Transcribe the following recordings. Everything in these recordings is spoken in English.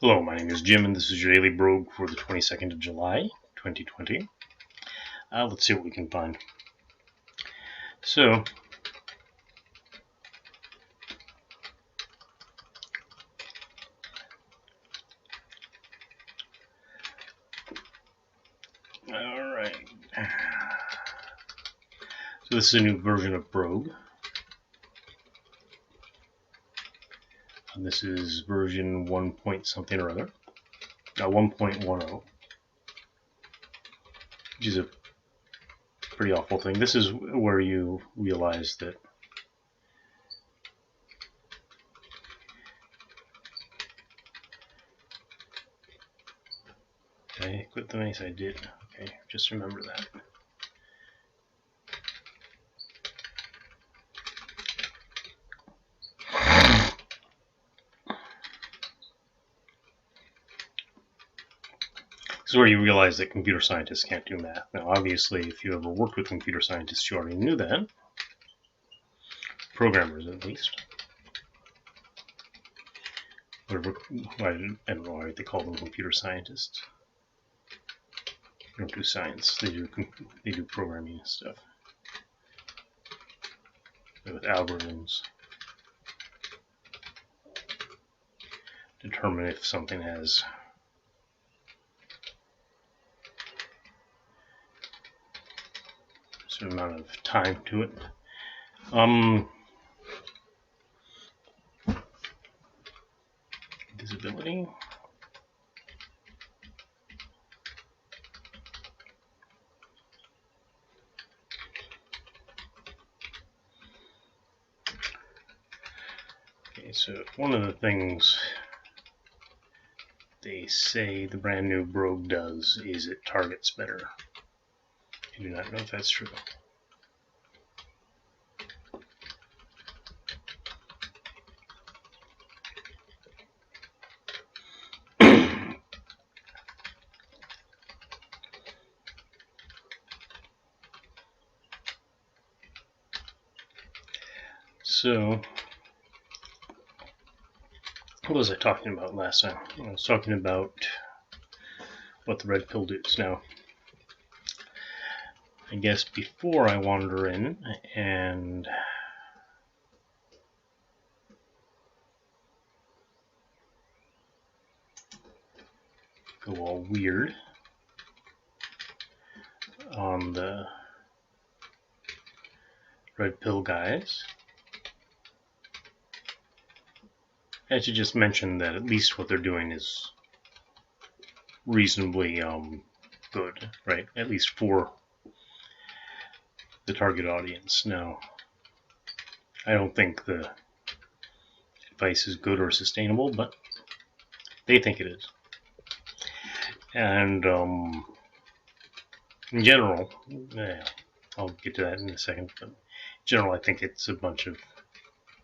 Hello, my name is Jim, and this is your Daily Brogue for the 22nd of July, 2020. Let's see what we can find. So, alright. So this is a new version of Brogue. And this is version 1 point something or other. 1.10. Which is a pretty awful thing. This is where you realize that I quit the mace. I did. Okay, just remember that. This is where you realize that computer scientists can't do math. Now, obviously, if you ever worked with computer scientists, you already knew that. Programmers, at least. Whatever, I don't know why they call them computer scientists. They don't do science. They do programming and stuff with algorithms. Determine if something has a certain amount of time to it. Visibility. Okay, so one of the things they say the brand new Brogue does is it targets better. I do not know if that's true. So, what was I talking about last time? I was talking about what the red pill does. Now, I guess before I wander in and go all weird on the red pill guys, I should just mention that at least what they're doing is reasonably good, right? At least for the target audience. Now, I don't think the advice is good or sustainable, but they think it is. And in general, I'll get to that in a second, but in general, I think it's a bunch of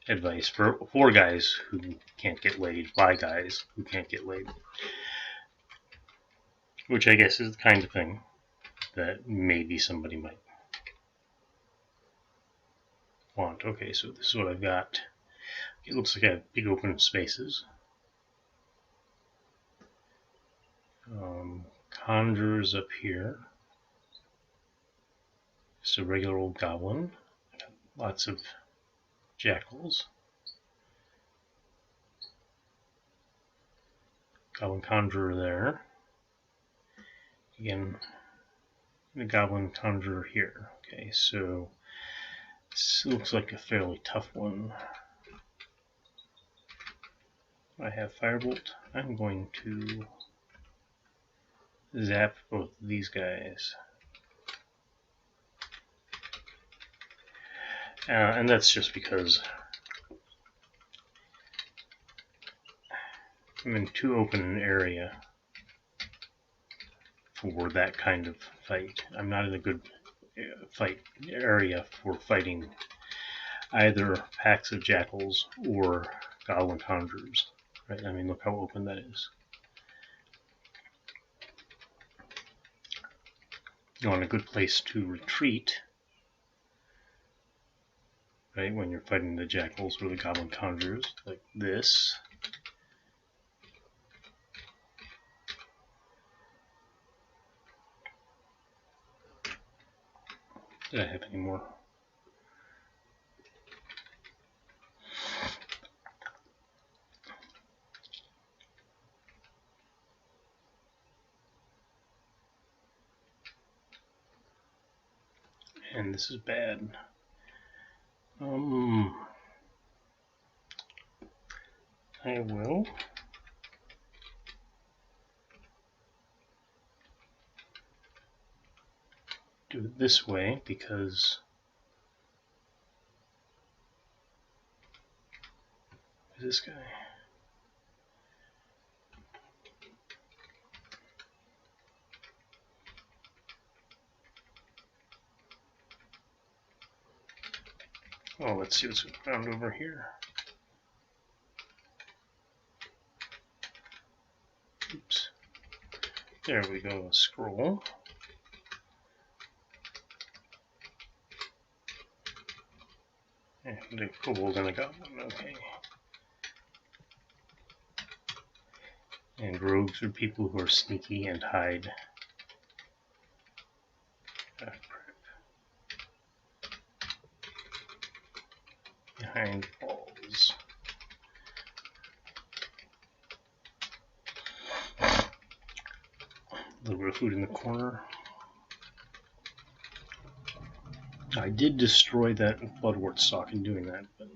advice for guys who can't get laid by guys who can't get laid, which I guess is the kind of thing that maybe somebody might want. Okay, so this is what I've got. It looks like I have big open spaces. Conjures up here. Just a regular old goblin. Lots of jackals. Goblin conjurer there. Again, the goblin conjurer here. Okay, so this looks like a fairly tough one. I have Firebolt. I'm going to zap both of these guys. And that's just because I'm in too open an area for that kind of fight. I'm not in a good fight area for fighting either packs of jackals or goblin conjurers. Right? I mean, look how open that is. You want a good place to retreat, right, when you're fighting the jackals or the goblin conjurers, like this. Did I have any more? And this is bad. I will do it this way because this guy. Oh, let's see what's around over here. Oops. There we go. Scroll. And the kobold and a goblin. Okay. And rogues are people who are sneaky and hide. Ah, crap. Behind walls. A little bit of food in the corner. I did destroy that bloodwort stock in doing that, but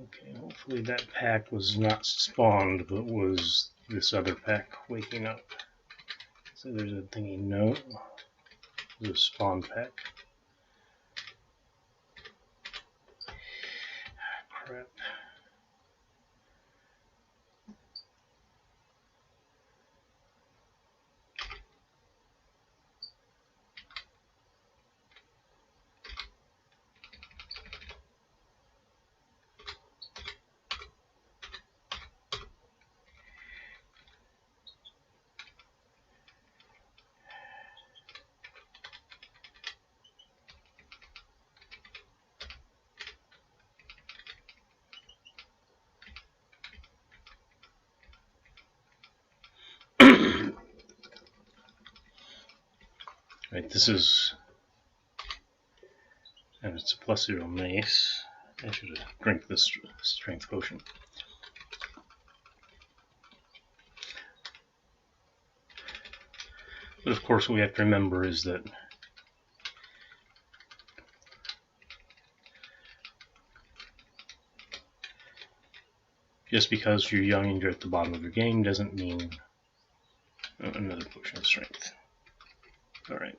okay, hopefully that pack was not spawned, but was this other pack waking up. So there's a thingy, no, there's a spawn pack. Crap. Right, this is, and it's a +0 mace. I should have drank this strength potion. But of course, what we have to remember is that just because you're young and you're at the bottom of your game doesn't mean another potion of strength. Alright.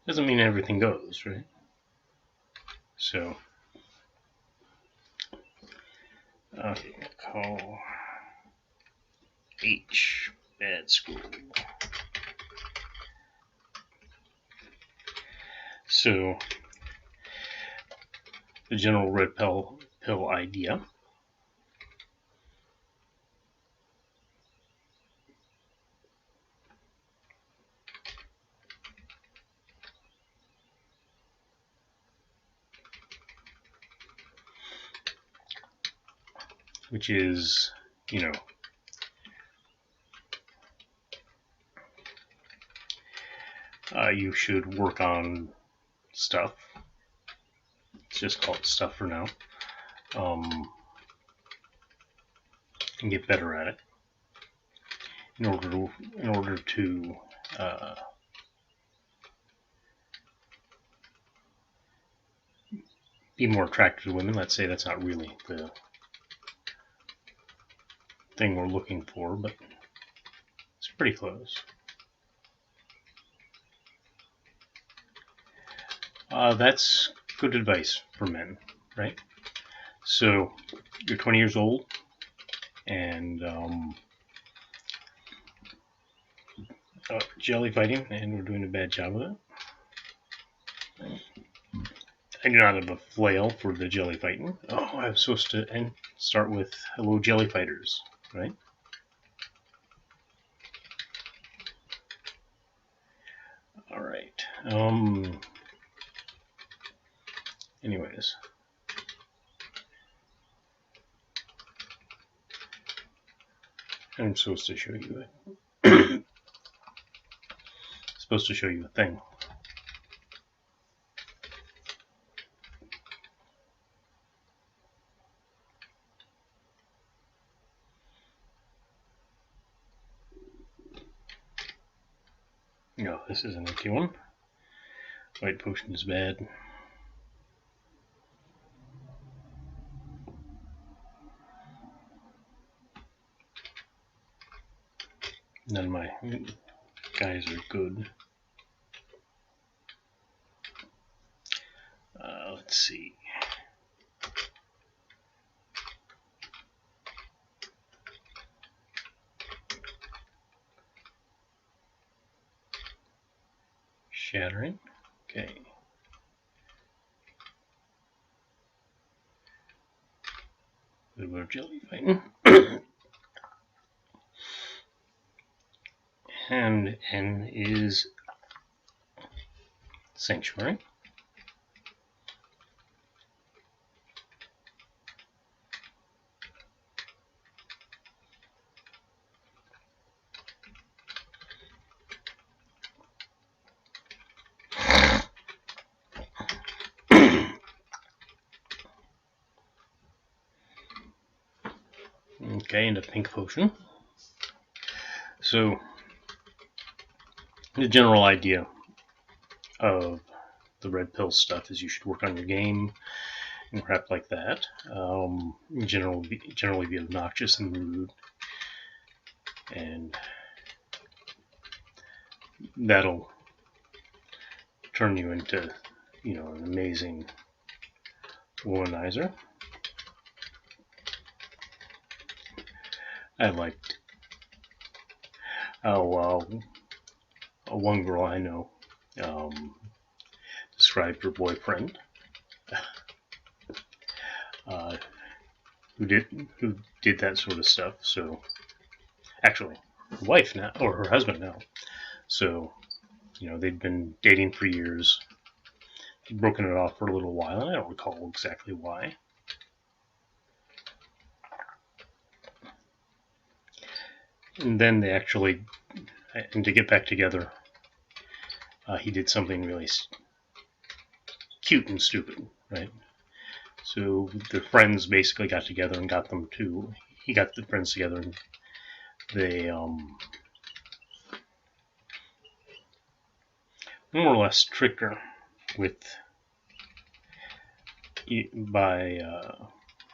Doesn't mean everything goes, right? So, okay, call H, bad school. So, the general red pill idea. Which is, you know, you should work on stuff. Let's just call it stuff for now. And get better at it in order to be more attractive to women. Let's say that's not really the thing we're looking for, but it's pretty close. That's good advice for men, right? So you're 20 years old and jelly fighting, and we're doing a bad job of it. I do not have a flail for the jelly fighting. Oh, I was supposed to start with hello jelly fighters, right? All right. Anyways. I'm supposed to show you it. Supposed to show you a thing. No, this is an empty one. White potion is bad. None of my guys are good. Let's see. Shattering. Okay. A little bit of jelly fighting. And N is Sanctuary. Okay, and a pink potion. So, the general idea of the red pill stuff is you should work on your game and crap like that. Generally be obnoxious and rude, and that'll turn you into, you know, an amazing womanizer. I liked how one girl I know described her boyfriend who did that sort of stuff. So actually, her wife now, or her husband now. So, you know, they'd been dating for years. He'd broken it off for a little while, and I don't recall exactly why. And then they actually, and to get back together, he did something really cute and stupid, right? So the friends basically got together and got them to, he got the friends together and they more or less tricked her with, by,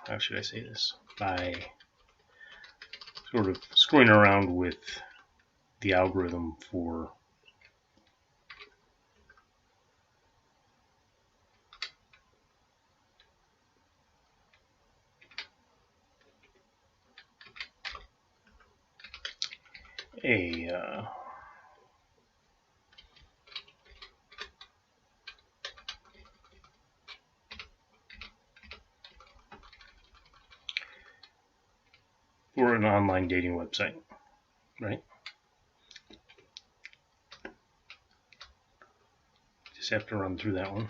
how should I say this, by sort of screwing around with the algorithm for a for an online dating website, right? Just have to run through that one.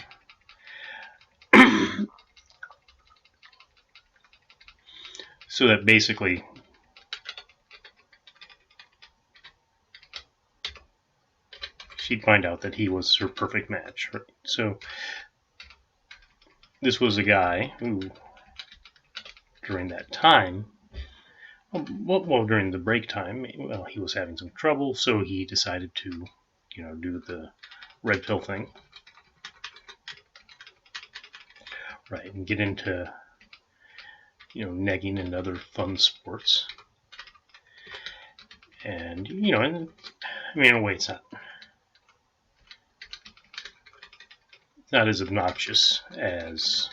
So that basically she'd find out that he was her perfect match, right? So this was a guy who, during that time, well, during the break time, well, he was having some trouble, so he decided to, you know, do the red pill thing, right, and get into, you know, negging and other fun sports. And, you know, and, I mean, in a way, it's not as obnoxious as,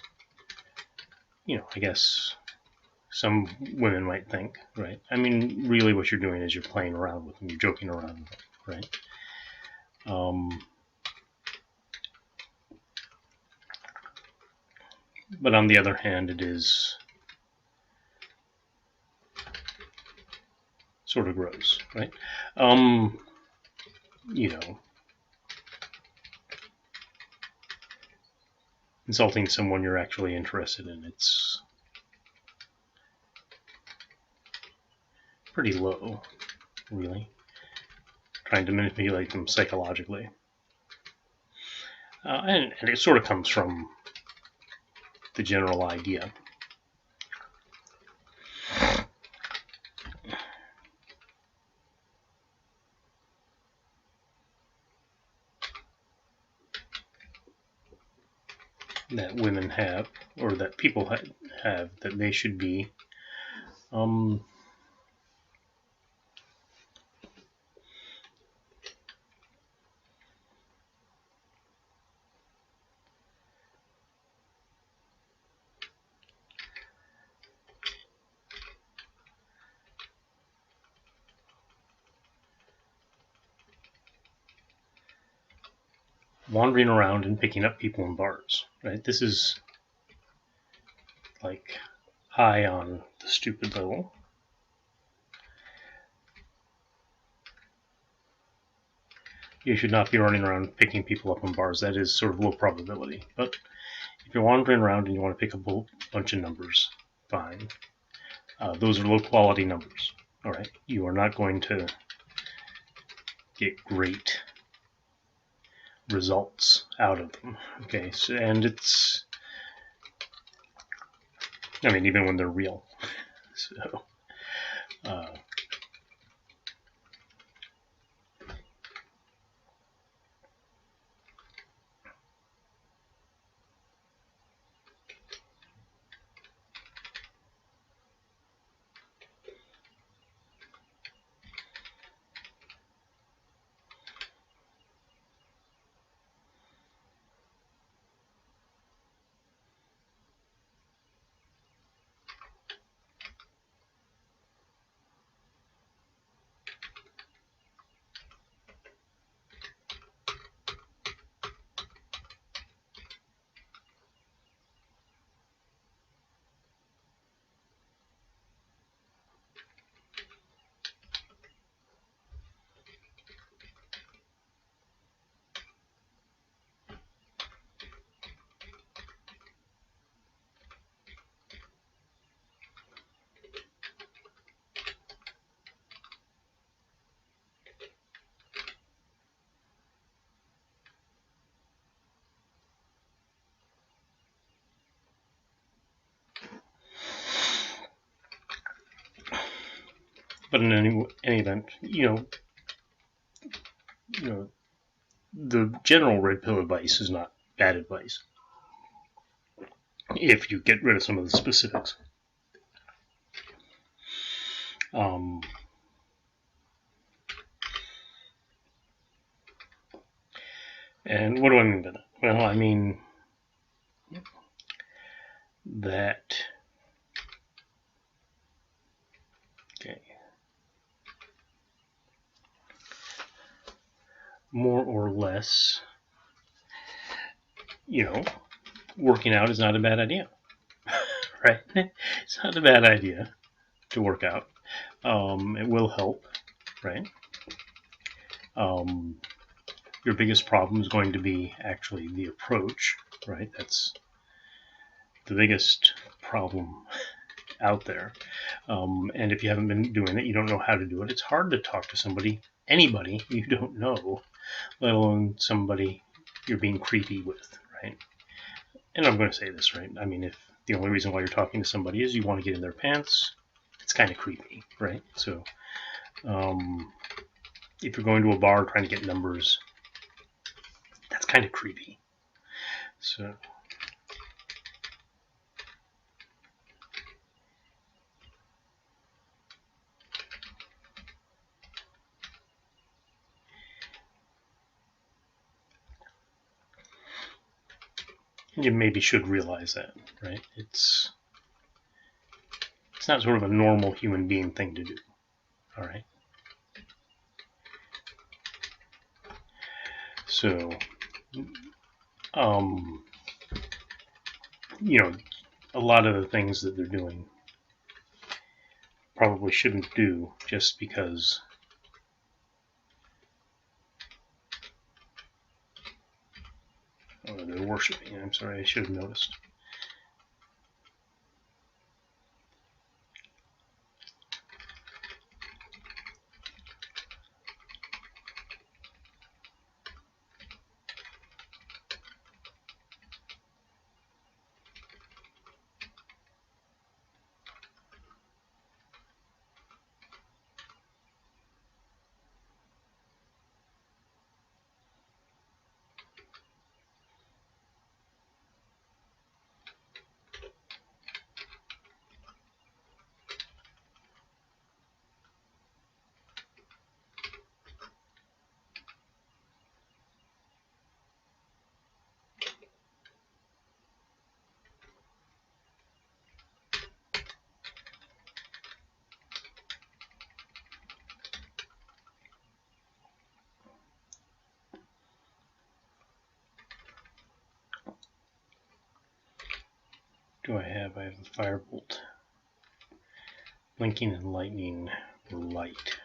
you know, I guess some women might think, right? I mean, really what you're doing is you're playing around with them, you're joking around with them, right? But on the other hand, it is sort of gross, right? You know, insulting someone you're actually interested in, it's pretty low, really. Trying to manipulate them psychologically. And it sort of comes from the general idea. That women have, or that people have, that they should be wandering around and picking up people in bars, right? This is like high on the stupid level. You should not be running around picking people up in bars. That is sort of low probability. But if you're wandering around and you want to pick up a bunch of numbers, fine. Those are low quality numbers. All right, you are not going to get great results out of them. Okay, so, and it's, I mean, even when they're real. So, but in any event, you know, the general red pill advice is not bad advice if you get rid of some of the specifics. And what do I mean by that? Well, I mean that, okay, more or less, working out is not a bad idea, right? It's not a bad idea to work out. It will help, right? Your biggest problem is going to be actually the approach, right? That's the biggest problem out there. And if you haven't been doing it, you don't know how to do it. It's hard to talk to anybody you don't know, let alone somebody you're being creepy with, right? And I'm going to say this, right? I mean, if the only reason why you're talking to somebody is you want to get in their pants, it's kind of creepy, right? So if you're going to a bar trying to get numbers, that's kind of creepy. So you maybe should realize that, right? It's not sort of a normal human being thing to do, all right? So, a lot of the things that they're doing probably shouldn't do just because they're worshiping. I'm sorry, I should have noticed. do I have? I have a firebolt, blinking and lightning light.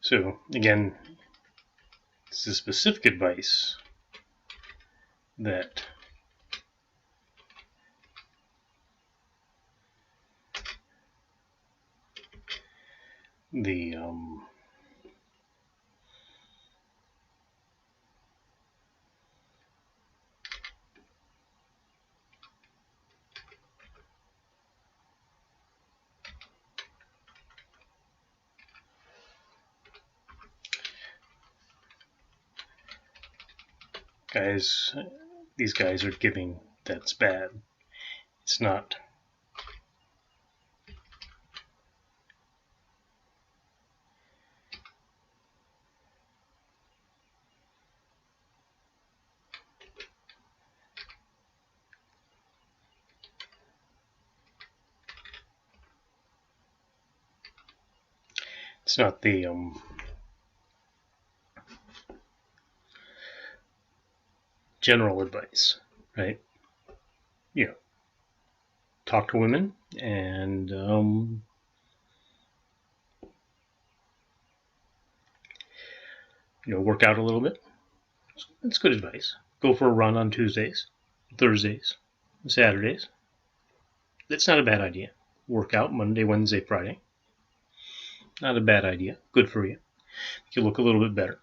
So again, this is specific advice that the these guys are giving that's bad. It's not. It's not the general advice, right? You know, talk to women and work out a little bit. It's good advice. Go for a run on Tuesdays, Thursdays, Saturdays. That's not a bad idea. Work out Monday, Wednesday, Friday. Not a bad idea. Good for you. Make you look a little bit better.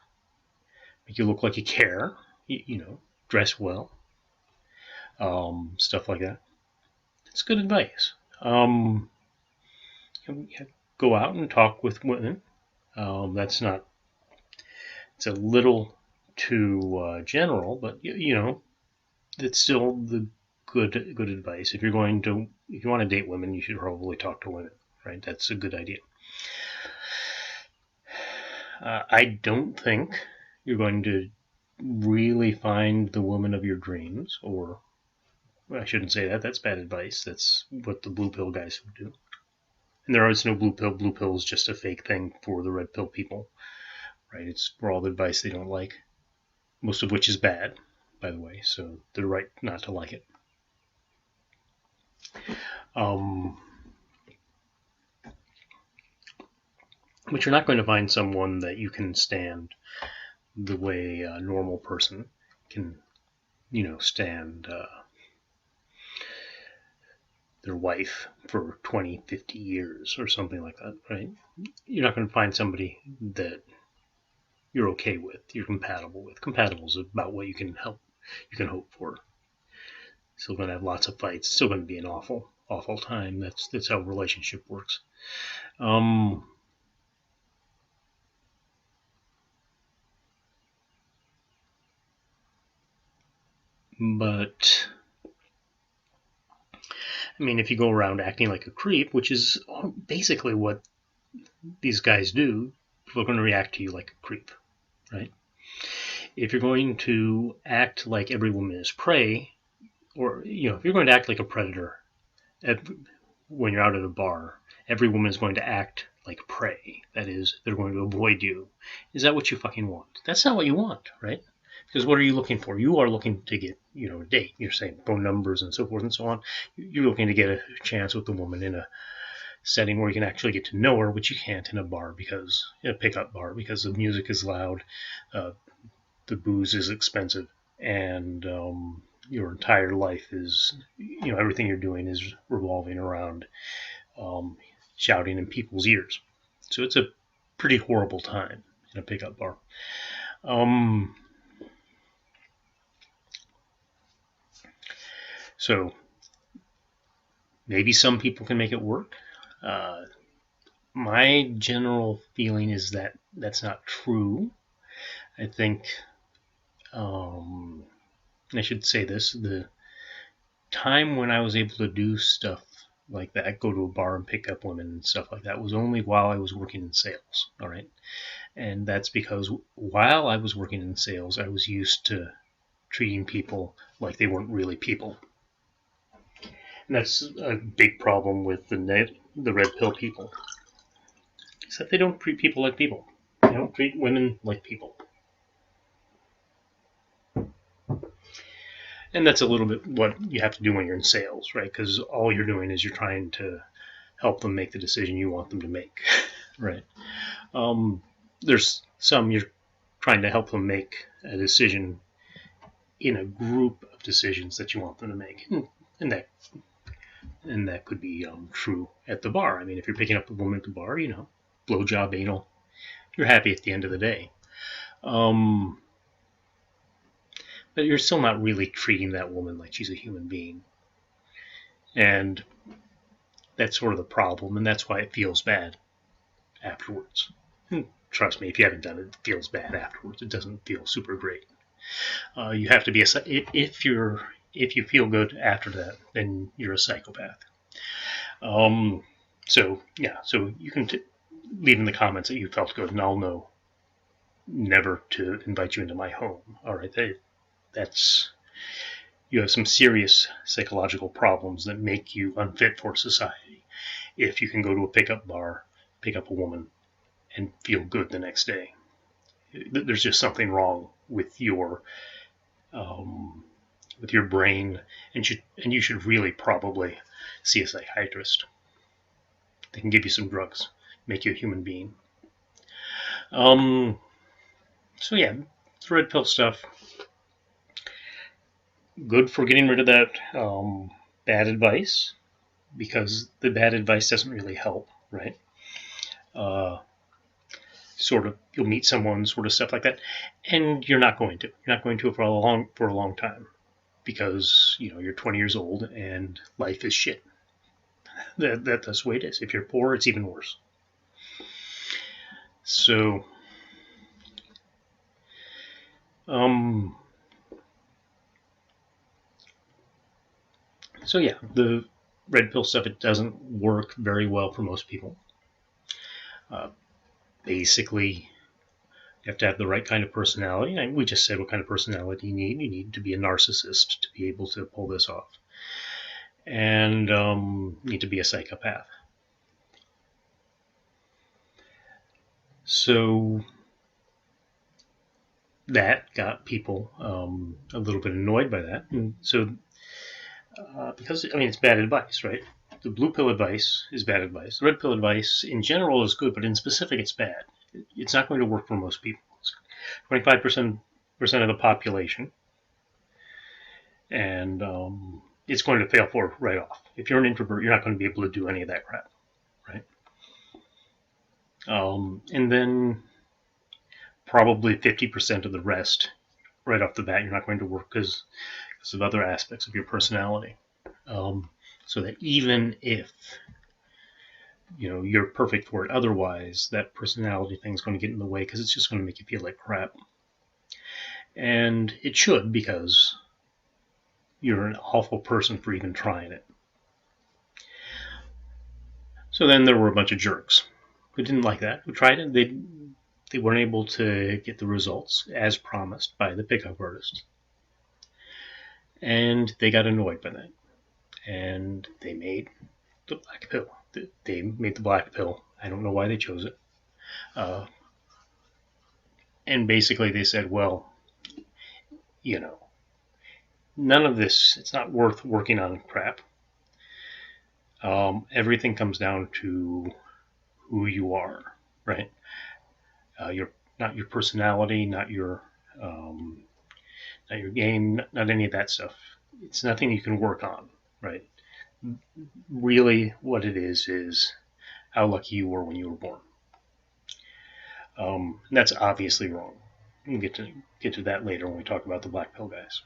Make you look like you care. Dress well. Stuff like that. It's good advice. Go out and talk with women. That's not. It's a little too general, but it's still the good advice. If you want to date women, you should probably talk to women, right? That's a good idea. I don't think you're going to really find the woman of your dreams, or I shouldn't say that. That's bad advice. That's what the blue pill guys would do. And there is no blue pill. Blue pill is just a fake thing for the red pill people, right? It's for all the advice they don't like, most of which is bad, by the way, so they're right not to like it. But you're not going to find someone that you can stand the way a normal person can, stand their wife for 20, 50 years or something like that, right? You're not going to find somebody that you're okay with, you're compatible with. Compatible is about what you can hope for. Still going to have lots of fights. Still going to be an awful, awful time. That's how a relationship works. But if you go around acting like a creep, which is basically what these guys do, people are going to react to you like a creep, right? If you're going to act like every woman is prey, or if you're going to act like a predator when you're out at a bar, every woman is going to act like prey. That is, they're going to avoid you. Is that what you fucking want? That's not what you want, right? Because what are you looking for? You are looking to get, a date. You're saying phone numbers and so forth and so on. You're looking to get a chance with the woman in a setting where you can actually get to know her, which you can't in a bar in a pickup bar, because the music is loud, the booze is expensive, and your entire life is, everything you're doing is revolving around shouting in people's ears. So it's a pretty horrible time in a pickup bar. So maybe some people can make it work. My general feeling is that that's not true. I think, I should say this, the time when I was able to do stuff like that, go to a bar and pick up women and stuff like that, was only while I was working in sales, all right? And that's because while I was working in sales, I was used to treating people like they weren't really people. And that's a big problem with the red pill people. except they don't treat people like people. They don't treat women like people. And that's a little bit what you have to do when you're in sales, right? Because all you're doing is you're trying to help them make the decision you want them to make, right? There's some you're trying to help them make a decision in a group of decisions that you want them to make, and that could be true at the bar. I mean, if you're picking up a woman at the bar, blowjob, anal, you're happy at the end of the day. But you're still not really treating that woman like she's a human being. And that's sort of the problem, and that's why it feels bad afterwards. And trust me, if you haven't done it, it feels bad afterwards. It doesn't feel super great. You have to be if you feel good after that, then you're a psychopath. So you can leave in the comments that you felt good, and I'll know never to invite you into my home. All right, you have some serious psychological problems that make you unfit for society if you can go to a pickup bar, pick up a woman, and feel good the next day. There's just something wrong with your brain, and you should really probably see a psychiatrist. They can give you some drugs, make you a human being. So yeah, the red pill stuff. Good for getting rid of that bad advice, because the bad advice doesn't really help, right? Sort of, you'll meet someone, sort of stuff like that, and you're not going to for a long time, because you're 20 years old and life is shit. That's the way it is. If you're poor, it's even worse. So, So yeah, the red pill stuff, it doesn't work very well for most people. Basically, you have to have the right kind of personality. And we just said what kind of personality you need. You need to be a narcissist to be able to pull this off. And you need to be a psychopath. So that got people a little bit annoyed by that. And so because, it's bad advice, right? The blue pill advice is bad advice. The red pill advice in general is good, but in specific it's bad. It's not going to work for most people. It's 25% of the population, and it's going to fail for right off. If you're an introvert, you're not going to be able to do any of that crap, right? And then probably 50% of the rest, right off the bat, you're not going to work because of other aspects of your personality. So that even if you're perfect for it otherwise, that personality thing is going to get in the way, because it's just going to make you feel like crap. And it should, because you're an awful person for even trying it. So then there were a bunch of jerks who didn't like that, who tried it. They weren't able to get the results as promised by the pickup artist. And they got annoyed by that. And they made the black pill. They made the black pill. I don't know why they chose it. And basically they said, well, none of this, it's not worth working on crap. Everything comes down to who you are, right? Not your personality, not your game, not any of that stuff. It's nothing you can work on, right? Really, what it is how lucky you were when you were born. That's obviously wrong. We'll get to that later when we talk about the black pill guys.